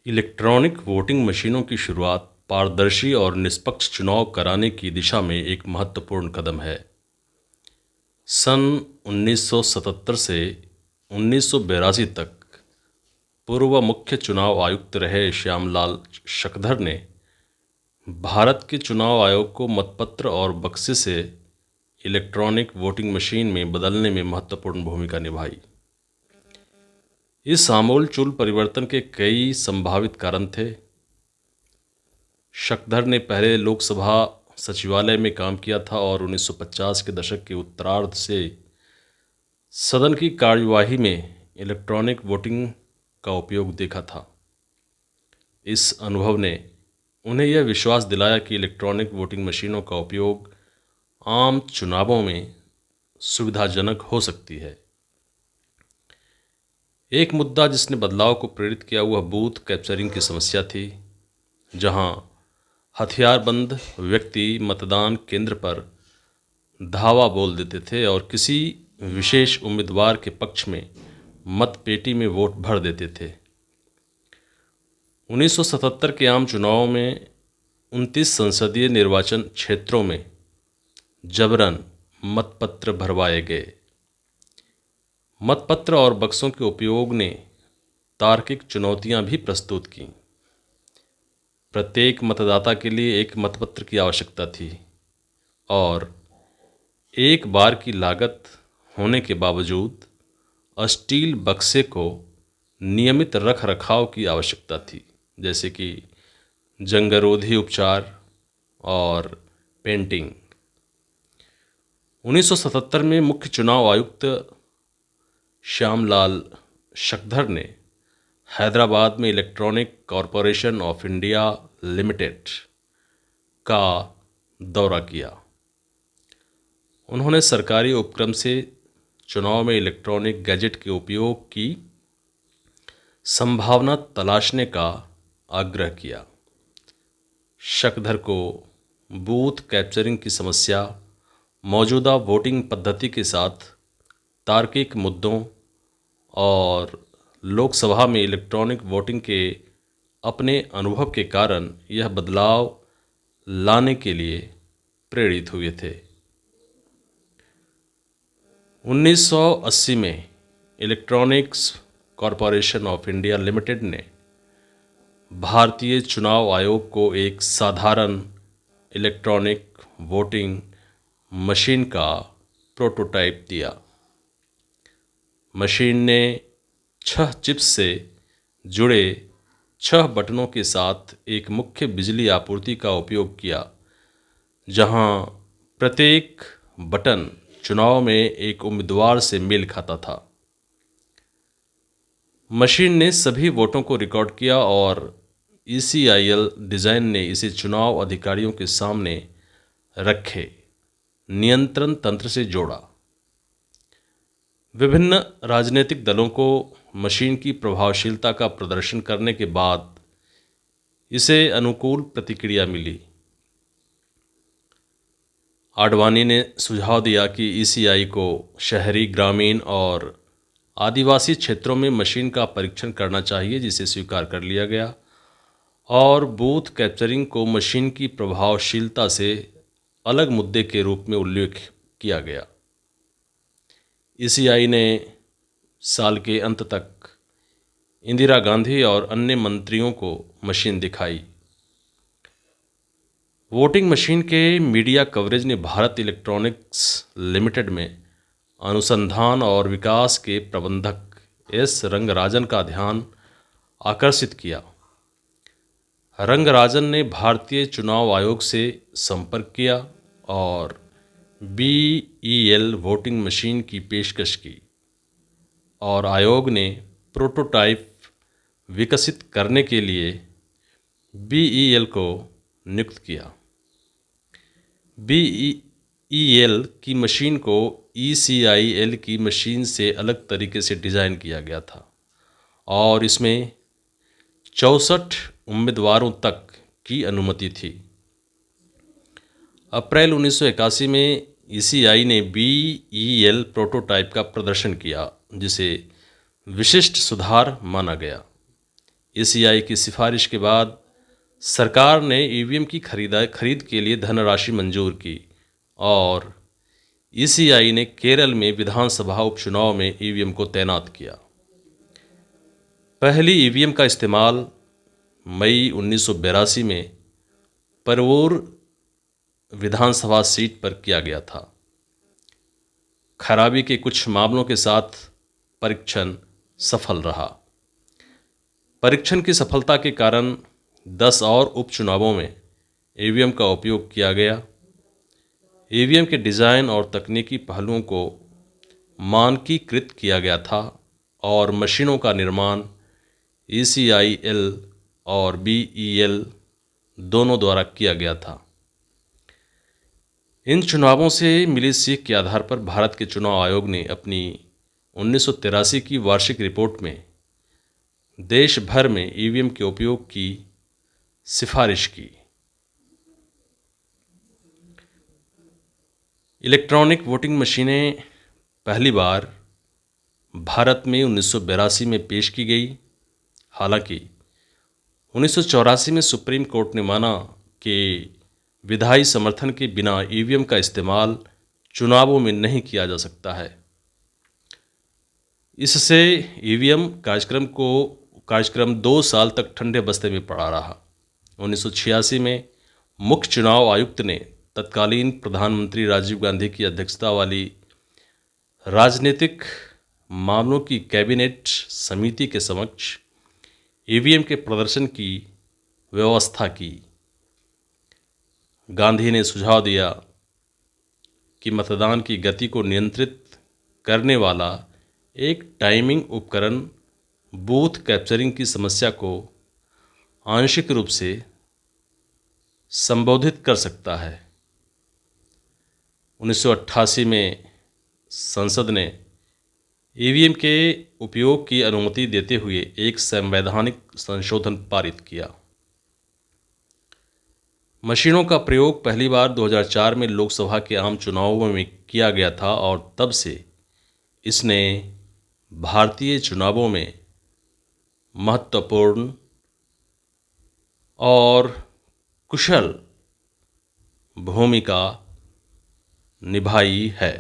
Electronic voting मशीनों की शुरुआत पारदर्शी और निष्पक्ष चुनाव कराने की दिशा में एक महत्वपूर्ण कदम है। सन 1977 से 1982 तक पूर्व मुख्य चुनाव आयुक्त रहे श्यामलाल शक्धर ने भारत के चुनाव आयोग को मतपत्र और बक्से से इलेक्ट्रॉनिक वोटिंग मशीन में बदलने में महत्वपूर्ण भूमिका निभाई। इस आमूल-चूल परिवर्तन के कई संभावित कारण थे। शक्धर ने पहले लोकसभा सचिवालय में काम किया था और 1950 के दशक के उत्तरार्ध से सदन की कार्यवाही में इलेक्ट्रॉनिक वोटिंग का उपयोग देखा था। इस अनुभव ने उन्हें यह विश्वास दिलाया कि इलेक्ट्रॉनिक वोटिंग मशीनों का उपयोग आम चुनावों में सुविधाजनक हो सकती है। एक मुद्दा जिसने बदलाव को प्रेरित किया वह बूथ कैप्चरिंग की समस्या थी, जहां हथियारबंद व्यक्ति मतदान केंद्र पर धावा बोल देते थे और किसी विशेष उम्मीदवार के पक्ष में मतपेटी में वोट भर देते थे। 1977 के आम चुनावों में 29 संसदीय निर्वाचन क्षेत्रों में जबरन मतपत्र भरवाए गए। मतपत्र और बक्सों के उपयोग ने तार्किक चुनौतियां भी प्रस्तुत की। प्रत्येक मतदाता के लिए एक मतपत्र की आवश्यकता थी और एक बार की लागत होने के बावजूद स्टील बक्से को नियमित रख रखाव की आवश्यकता थी, जैसे कि जंगरोधी उपचार और पेंटिंग। 1977 में मुख्य चुनाव आयुक्त श्यामलाल शक्धर ने हैदराबाद में electronic corporation of India limited का दौरा किया। उन्होंने सरकारी उपक्रम से चुनाव में इलेक्ट्रॉनिक गैजेट के उपयोग की संभावना तलाशने का आग्रह किया। शक्धर को बूथ कैप्चरिंग की समस्या, मौजूदा वोटिंग पद्धति के साथ तार्किक मुद्दों और लोकसभा में इलेक्ट्रॉनिक वोटिंग के अपने अनुभव के कारण यह बदलाव लाने के लिए प्रेरित हुए थे। 1980 में electronics corporation of India limited ने भारतीय चुनाव आयोग को एक साधारण इलेक्ट्रॉनिक वोटिंग मशीन का प्रोटोटाइप दिया। मशीन ने 6 चिप्स से जुड़े 6 बटनों के साथ एक मुख्य बिजली आपूर्ति का उपयोग किया, जहां प्रत्येक बटन चुनाव में एक उम्मीदवार से मेल खाता था। मशीन ने सभी वोटों को रिकॉर्ड किया और ECIL डिज़ाइन ने इसे चुनाव अधिकारियों के सामने रखे नियंत्रण तंत्र से जोड़ा। विभिन्न राजनीतिक दलों को मशीन की प्रभावशीलता का प्रदर्शन करने के बाद इसे अनुकूल प्रतिक्रिया मिली। आडवाणी ने सुझाव दिया कि ECI को शहरी, ग्रामीण और आदिवासी क्षेत्रों में मशीन का परीक्षण करना चाहिए, जिसे स्वीकार कर लिया गया और बूथ कैप्चरिंग को मशीन की प्रभावशीलता से अलग मुद्दे के रूप में उल्लेख किया गया। ECI ने साल के अंत तक इंदिरा गांधी और अन्य मंत्रियों को मशीन दिखाई। वोटिंग मशीन के मीडिया कवरेज ने भारत इलेक्ट्रॉनिक्स लिमिटेड में अनुसंधान और विकास के प्रबंधक S रंगराजन का ध्यान आकर्षित किया। रंगराजन ने भारतीय चुनाव आयोग से संपर्क किया और BEL वोटिंग मशीन की पेशकश की और आयोग ने प्रोटोटाइप विकसित करने के लिए BEL को नियुक्त किया। BEL की मशीन को ECIL की मशीन से अलग तरीके से डिज़ाइन किया गया था और इसमें 64 उम्मीदवारों तक की अनुमति थी। अप्रैल 1981 में ECI ने BEL प्रोटोटाइप का प्रदर्शन किया, जिसे विशिष्ट सुधार माना गया। ईसीआई की सिफारिश के बाद सरकार ने ईवीएम की खरीद के लिए धनराशि मंजूर की और ईसीआई ने केरल में विधानसभा उपचुनाव में ईवीएम को तैनात किया। पहली ईवीएम का इस्तेमाल मई 1982 में परवूर विधानसभा सीट पर किया गया था। खराबी के कुछ मामलों के साथ परीक्षण सफल रहा। परीक्षण की सफलता के कारण 10 और उपचुनावों में ईवीएम का उपयोग किया गया। ईवीएम के डिज़ाइन और तकनीकी पहलुओं को मानकीकृत किया गया था और मशीनों का निर्माण ECIL और BEL दोनों द्वारा किया गया था। इन चुनावों से मिली सीख के आधार पर भारत के चुनाव आयोग ने अपनी 1983 की वार्षिक रिपोर्ट में देश भर में ईवीएम के उपयोग की सिफारिश की। इलेक्ट्रॉनिक वोटिंग मशीनें पहली बार भारत में 1982 में पेश की गई। हालांकि 1984 में सुप्रीम कोर्ट ने माना कि विधायी समर्थन के बिना ईवीएम का इस्तेमाल चुनावों में नहीं किया जा सकता है। इससे ईवीएम कार्यक्रम 2 साल तक ठंडे बस्ते में पड़ा रहा। 1986 में मुख्य चुनाव आयुक्त ने तत्कालीन प्रधानमंत्री राजीव गांधी की अध्यक्षता वाली राजनीतिक मामलों की कैबिनेट समिति के समक्ष ईवीएम के प्रदर्शन की व्यवस्था की। गांधी ने सुझाव दिया कि मतदान की गति को नियंत्रित करने वाला एक टाइमिंग उपकरण बूथ कैप्चरिंग की समस्या को आंशिक रूप से संबोधित कर सकता है। 1988 में संसद ने ईवीएम के उपयोग की अनुमति देते हुए एक संवैधानिक संशोधन पारित किया। मशीनों का प्रयोग पहली बार 2004 में लोकसभा के आम चुनावों में किया गया था और तब से इसने भारतीय चुनावों में महत्वपूर्ण और कुशल भूमिका निभाई है।